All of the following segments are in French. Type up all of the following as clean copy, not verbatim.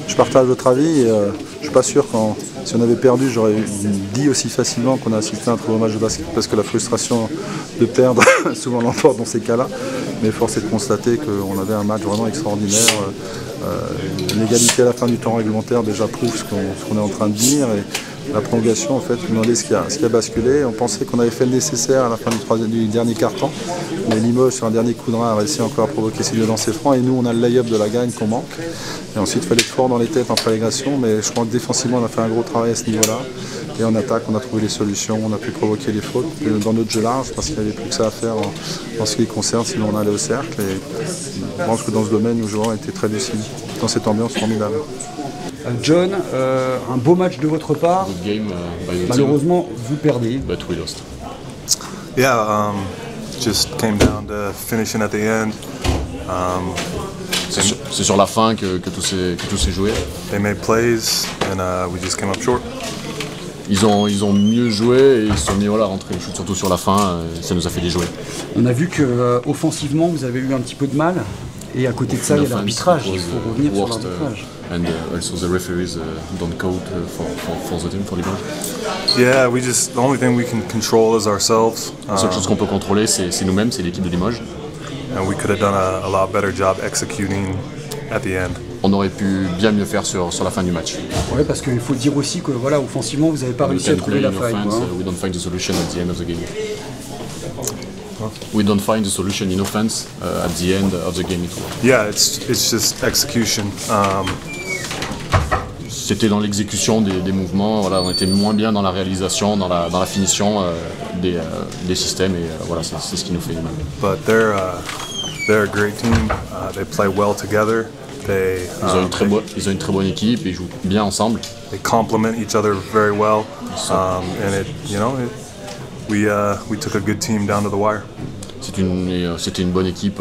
Je partage votre avis et je suis pas sûr si on avait perdu, j'aurais dit aussi facilement qu'on a assisté à un très beau match de basket parce que la frustration de perdre souvent l'emporte dans ces cas-là. Mais force est de constater qu'on avait un match vraiment extraordinaire. L'égalité à la fin du temps réglementaire déjà prouve ce qu'on est en train de dire. Et la prolongation, en fait, nous demandait ce qui a basculé. On pensait qu'on avait fait le nécessaire à la fin du dernier quart-temps. Mais Limoges, sur un dernier coup de rein, a réussi encore à provoquer ses deux lancers francs. Et nous, on a le lay-up de la gagne qu'on manque. Et ensuite, il fallait être fort dans les têtes en prolongation. Mais je crois que défensivement, on a fait un gros travail à ce niveau-là. Et en attaque, on a trouvé les solutions. On a pu provoquer les fautes dans notre jeu large parce qu'il n'y avait plus que ça à faire en ce qui les concerne. Sinon, on allait au cercle. Et je pense que dans ce domaine, nos joueurs étaient très lucides dans cette ambiance formidable. John, un beau match de votre part. Malheureusement, vous perdez. But we lost. Yeah, just came down to finishing at the end. C'est sur la fin que tout s'est joué. They made plays and we just came up short. Ils ont mieux joué et ils se sont mis à rentrer, surtout sur la fin, ça nous a fait déjouer. On a vu que offensivement vous avez eu un petit peu de mal et à côté de ça il y a l'arbitrage, il faut revenir sur l'arbitrage. And also the referees don't code for the team, for Limoges. Yeah, the only thing we can control is ourselves. La seule chose qu'on peut contrôler c'est nous-mêmes, c'est l'équipe de Limoges. And we could have done a lot better job executing at the end. On aurait pu bien mieux faire sur la fin du match. Oui, parce qu'il faut dire aussi que voilà, offensivement, vous n'avez pas réussi à trouver la faille. We don't find the solution at the end of the game. We don't find the solution in offense at the end of the game. Yeah, it's just execution. C'était dans l'exécution des mouvements. Voilà, on était moins bien dans la réalisation, dans la finition des systèmes et voilà, c'est ce qui nous fait mal. But they're a great team. They play well together. Ils ont une très bonne équipe et ils jouent bien ensemble. They complement each other very well, and we took a good team down to the wire. C'était une bonne équipe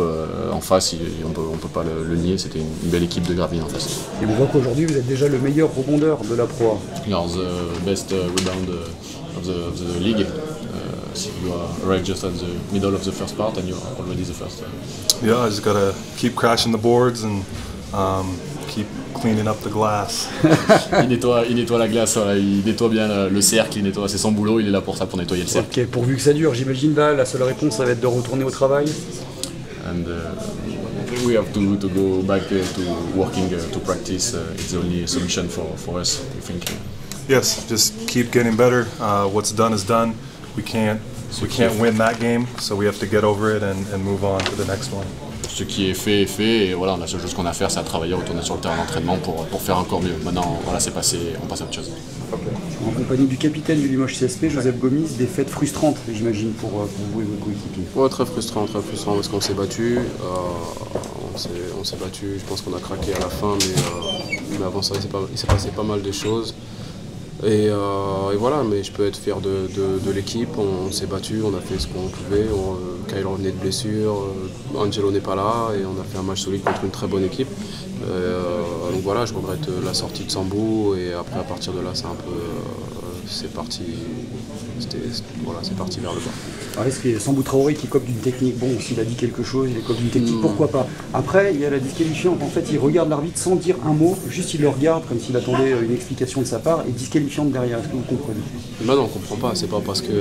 en face, on peut pas le nier, c'était une belle équipe de Gravelines en face. Et on voit qu'aujourd'hui vous êtes déjà le meilleur rebondeur de la Pro A. You are the best rebound of the league. You arrived just at the middle of the first part and you are already the first. Yeah, I just gotta keep crashing the boards and keep cleaning up the glass. il nettoie la glace, il nettoie bien le cercle, c'est son boulot, il est là pour ça, pour nettoyer le cercle. Ok, pourvu que ça dure, j'imagine là, la seule réponse ça va être de retourner au travail. And we have to go back to working, to practice. It's the only solution for us, I think. Yes, just keep getting better. What's done is done. We can't win that game, so we have to get over it and move on to the next one. Ce qui est fait est fait, et voilà, la seule chose qu'on a à faire, c'est à travailler, retourner sur le terrain d'entraînement pour faire encore mieux. Maintenant, voilà, c'est passé, on passe à autre chose. En compagnie du capitaine du Limoges CSP, Joseph Gomis, des fêtes frustrantes, j'imagine, pour vous et vos coéquipiers. Ouais, très frustrant parce qu'on s'est battu. On s'est battu, je pense qu'on a craqué à la fin, mais avant ça, il s'est passé pas mal de choses. Et voilà, mais je peux être fier de l'équipe, on s'est battu, on a fait ce qu'on pouvait, Kyle revenait de blessure, Angelo n'est pas là et on a fait un match solide contre une très bonne équipe. Donc voilà, je regrette la sortie de Sambou et après à partir de là c'est parti vers le bas. Alors est-ce qu'il y a Sambou Traoré qui cope d'une technique? Bon, s'il a dit quelque chose, il cope d'une technique, pourquoi pas. Après, il y a la disqualifiante, en fait, il regarde l'arbitre sans dire un mot, juste il le regarde comme s'il attendait une explication de sa part, et disqualifiante derrière, est-ce que vous comprenez? Ben non, on comprend pas, c'est pas parce que...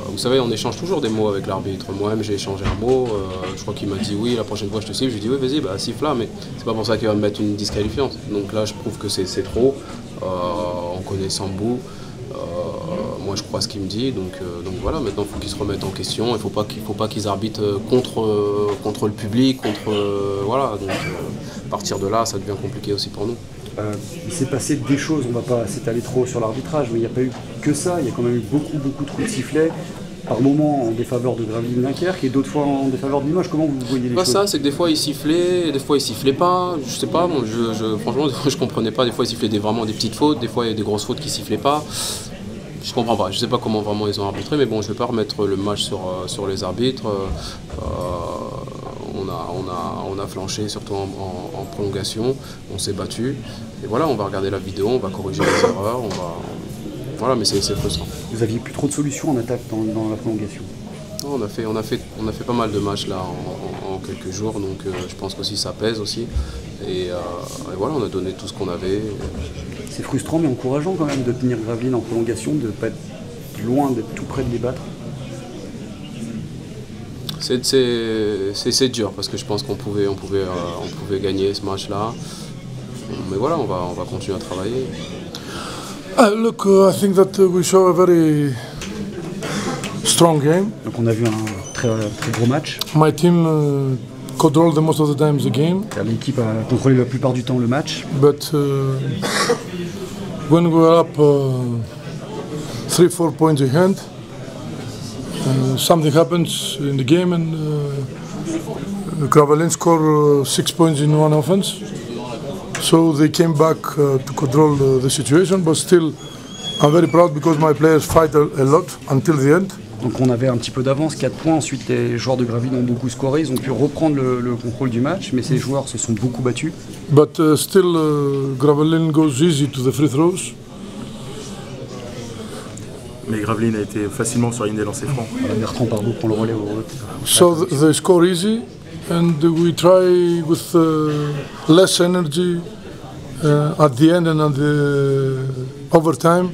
vous savez, on échange toujours des mots avec l'arbitre. Moi-même, j'ai échangé un mot, je crois qu'il m'a dit oui, la prochaine fois je te siffle, je lui dis oui, vas-y, bah siffle là, mais c'est pas pour ça qu'il va me mettre une disqualifiante. Donc là, je trouve que c'est trop, on connaît Sambou. Moi je crois ce qu'il me dit, donc voilà, maintenant il faut qu'ils se remettent en question, il ne faut pas qu'ils arbitrent contre le public, voilà, donc à partir de là ça devient compliqué aussi pour nous. Il s'est passé des choses, on ne va pas s'étaler trop sur l'arbitrage, mais il n'y a pas eu que ça, il y a quand même eu beaucoup trop de sifflets, par moments en défaveur de Gravelines Dunkerque et d'autres fois en défaveur de Limoges. Comment vous voyez les choses? Ça, c'est que des fois ils sifflaient, des fois ils sifflaient pas, je sais pas, bon, franchement des fois, je comprenais pas, des fois ils sifflaient vraiment des petites fautes, des fois il y a des grosses fautes qui sifflaient pas. Je comprends pas, je sais pas comment vraiment ils ont arbitré, mais bon, je vais pas remettre le match sur les arbitres. On a flanché, surtout en prolongation, on s'est battu. Et voilà, on va regarder la vidéo, on va corriger les erreurs, voilà, mais c'est frustrant. Vous aviez plus trop de solutions en attaque dans la prolongation? On a fait pas mal de matchs là en quelques jours, donc je pense qu'aussi ça pèse aussi. Et voilà, on a donné tout ce qu'on avait. C'est frustrant mais encourageant quand même de tenir Gravelines en prolongation, de ne pas être loin, d'être tout près de les battre. C'est dur parce que je pense qu'on pouvait gagner ce match-là. Mais voilà, on va continuer à travailler. Look, I think that we show a very strong game. Donc on a vu un très gros match. My team controlled the most of the time the game. L'équipe a contrôlé la plupart du temps le match. But when we were up 3-4 points ahead, something happens in the game and Gravelines score 6 points in one offense. So they came back to control the situation, but still I'm very proud because my players fight a lot until the end. Donc on avait un petit peu d'avance, 4 points, ensuite les joueurs de Gravelines ont beaucoup scoré, ils ont pu reprendre le contrôle du match, mais ces joueurs se sont beaucoup battus. But still Gravelines goes easy to the free throws. Mais Gravelines a été facilement sur ligne des lancers francs. Voilà, Bertrand Pardo prend le relais au So they score easy and we try with less energy at the end and at the overtime.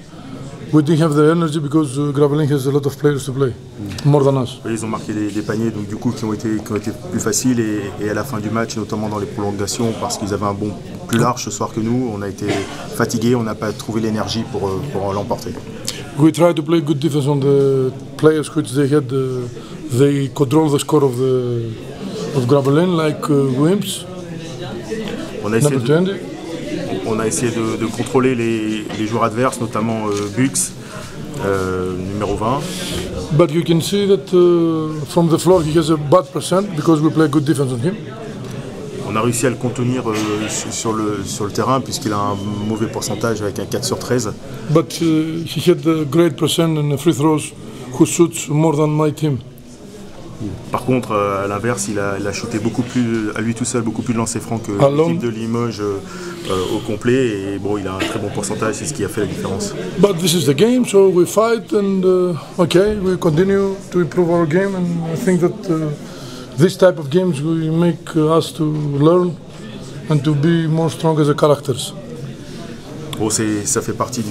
We didn't have the energy because Gravelines has a lot of players to play, more than us. Ils ont marqué des paniers donc, du coup, qui ont été plus faciles et à la fin du match, notamment dans les prolongations, parce qu'ils avaient un bond plus large ce soir que nous, on a été fatigués, on n'a pas trouvé l'énergie pour l'emporter. We try to play good defense on the players which they had. They control the score of Gravelines like Wimps. On a essayé de contrôler les joueurs adverses, notamment Bux, numéro 20. But you can see that from the floor he has a bad percent because we play good defense on him. On a réussi à le contenir sur le terrain puisqu'il a un mauvais pourcentage avec un 4 sur 13. But he had a great percent in the free throws who shoots more than my team. Par contre, à l'inverse, il a shooté beaucoup plus, à lui tout seul, beaucoup plus de lancers francs que l'équipe de Limoges au complet. Et bon, il a un très bon pourcentage, c'est ce qui a fait la différence. But this is the game, so we fight and okay, we continue to improve our game. And I think that this type of games will make us to learn and to be more strong as a characters. Bon, ça fait partie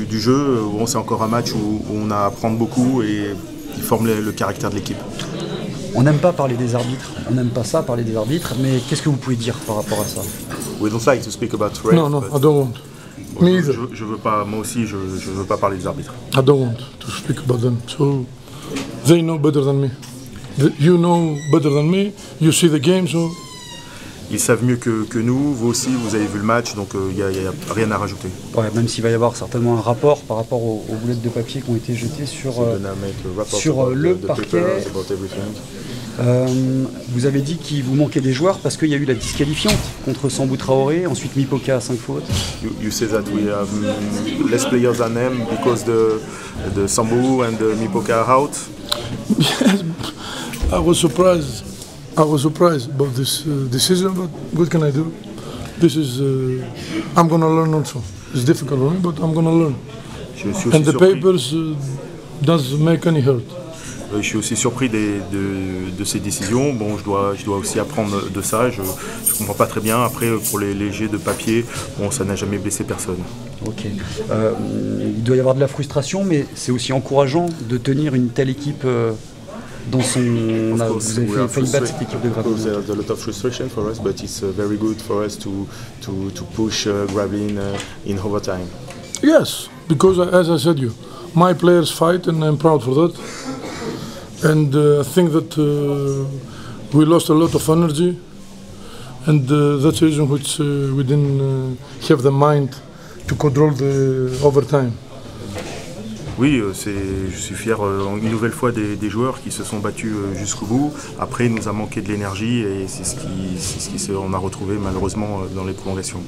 du jeu. Bon, c'est encore un match où on a à apprendre beaucoup et il forme le caractère de l'équipe. On n'aime pas parler des arbitres, on n'aime pas ça, parler des arbitres, mais qu'est-ce que vous pouvez dire par rapport à ça? We don't like to speak about refs. No, I don't want. Bon, Me either. Je veux pas, moi aussi, je veux pas parler des arbitres. I don't want to speak about them. So they know better than me. You know better than me. You see the game, so. Ils savent mieux que nous, vous aussi, vous avez vu le match, donc il n'y a rien à rajouter. Ouais, même s'il va y avoir certainement un rapport par rapport aux boulettes de papier qui ont été jetées sur le parquet. Vous avez dit qu'il vous manquait des joueurs parce qu'il y a eu la disqualifiante contre Sambou Traoré, ensuite Mipoka à 5 fautes. You say that we have less players than them because the Sambou and the Mipoka are out. Yes, I was surprised about this decision, but what can I do? This is, I'm going to learn also. It's difficult for me, but I'm going to learn. And the papers doesn't make any hurt. Je suis aussi surpris de ces décisions. Bon, je dois aussi apprendre de ça. Je ne comprends pas très bien. Après, pour les jets de papier, bon, ça n'a jamais blessé personne. Ok. Il doit y avoir de la frustration, mais c'est aussi encourageant de tenir une telle équipe dans son. Vous avez failli battre cette équipe de Gravelines. There's a lot of frustration for us, but it's very good for us to push Gravelines in overtime. Yes, because as I said, my players fight, and I'm proud for that. And I think that we lost a lot of energy, and that's the reason which we didn't have the mind to control the overtime. Oui, je suis fier une nouvelle fois des joueurs qui se sont battus jusqu'au bout. Après, il nous a manqué de l'énergie et c'est ce qu'on a retrouvé malheureusement dans les prolongations.